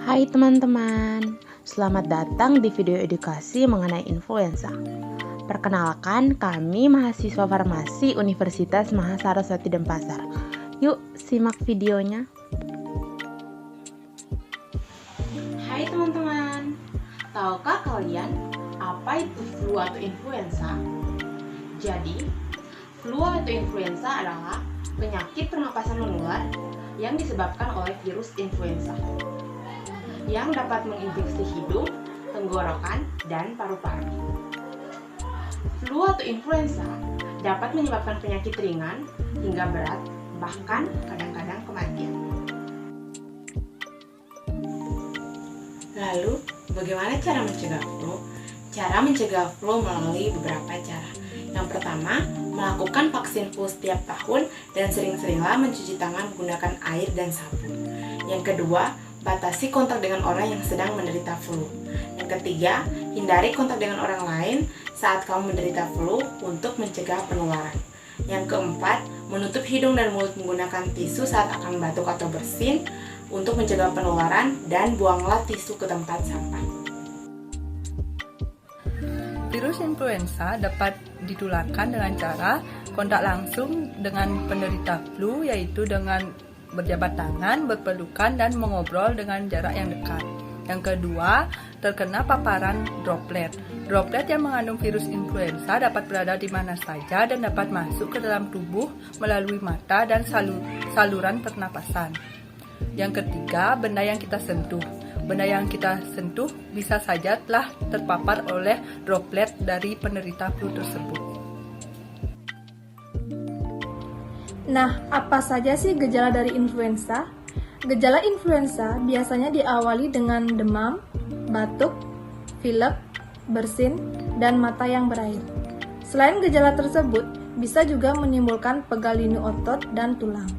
Hai teman-teman, selamat datang di video edukasi mengenai influenza. Perkenalkan, kami mahasiswa farmasi Universitas Mahasaraswati Denpasar. Yuk, simak videonya. Hai teman-teman, tahukah kalian apa itu flu atau influenza? Jadi, flu atau influenza adalah penyakit pernapasan menular yang disebabkan oleh virus influenza yang dapat menginfeksi hidung, tenggorokan, dan paru-paru. Flu atau influenza dapat menyebabkan penyakit ringan hingga berat, bahkan kadang-kadang kematian. Lalu, bagaimana cara mencegah flu? Cara mencegah flu melalui beberapa cara. Yang pertama, melakukan vaksin flu setiap tahun dan sering-seringlah mencuci tangan menggunakan air dan sabun. Yang kedua, batasi kontak dengan orang yang sedang menderita flu. Yang ketiga, hindari kontak dengan orang lain saat kamu menderita flu untuk mencegah penularan. Yang keempat, menutup hidung dan mulut menggunakan tisu saat akan batuk atau bersin untuk mencegah penularan, dan buanglah tisu ke tempat sampah. Virus influenza dapat ditularkan dengan cara kontak langsung dengan penderita flu, yaitu dengan berjabat tangan, berpelukan, dan mengobrol dengan jarak yang dekat. Yang kedua, terkena paparan droplet. Droplet yang mengandung virus influenza dapat berada di mana saja dan dapat masuk ke dalam tubuh melalui mata dan saluran pernapasan. Yang ketiga, benda yang kita sentuh. Benda yang kita sentuh bisa saja telah terpapar oleh droplet dari penderita flu tersebut. Nah, apa saja sih gejala dari influenza? Gejala influenza biasanya diawali dengan demam, batuk, pilek, bersin, dan mata yang berair. Selain gejala tersebut, bisa juga menimbulkan pegal lini otot dan tulang.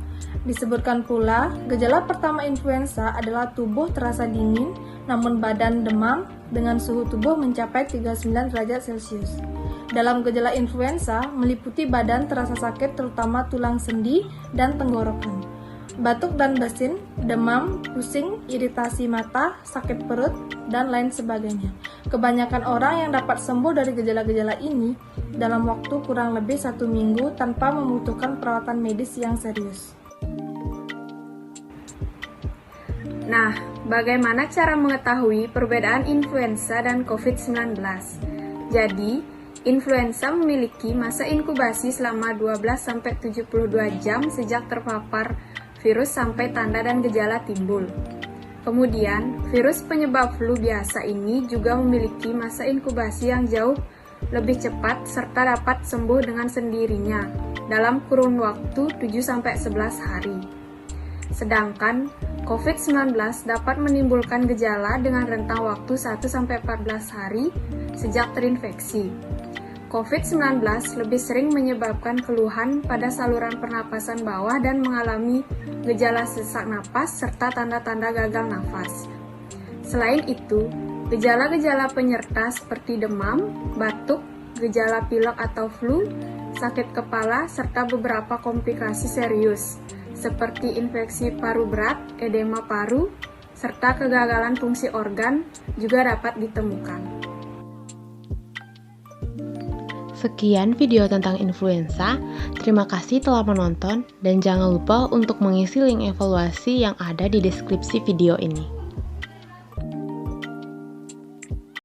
Disebutkan pula, gejala pertama influenza adalah tubuh terasa dingin, namun badan demam dengan suhu tubuh mencapai 39 derajat Celcius. Dalam gejala influenza, meliputi badan terasa sakit terutama tulang sendi dan tenggorokan. Batuk dan bersin, demam, pusing, iritasi mata, sakit perut, dan lain sebagainya. Kebanyakan orang yang dapat sembuh dari gejala-gejala ini dalam waktu kurang lebih 1 minggu tanpa membutuhkan perawatan medis yang serius. Nah, bagaimana cara mengetahui perbedaan influenza dan COVID-19? Jadi, influenza memiliki masa inkubasi selama 12-72 jam sejak terpapar virus sampai tanda dan gejala timbul. Kemudian, virus penyebab flu biasa ini juga memiliki masa inkubasi yang jauh lebih cepat serta dapat sembuh dengan sendirinya dalam kurun waktu 7-11 hari. Sedangkan COVID-19 dapat menimbulkan gejala dengan rentang waktu 1-14 hari sejak terinfeksi. COVID-19 lebih sering menyebabkan keluhan pada saluran pernapasan bawah dan mengalami gejala sesak napas serta tanda-tanda gagal nafas. Selain itu, gejala-gejala penyerta seperti demam, batuk, gejala pilek atau flu, sakit kepala, serta beberapa komplikasi serius seperti infeksi paru berat, edema paru, serta kegagalan fungsi organ juga dapat ditemukan. Sekian video tentang influenza. Terima kasih telah menonton dan jangan lupa untuk mengisi link evaluasi yang ada di deskripsi video ini.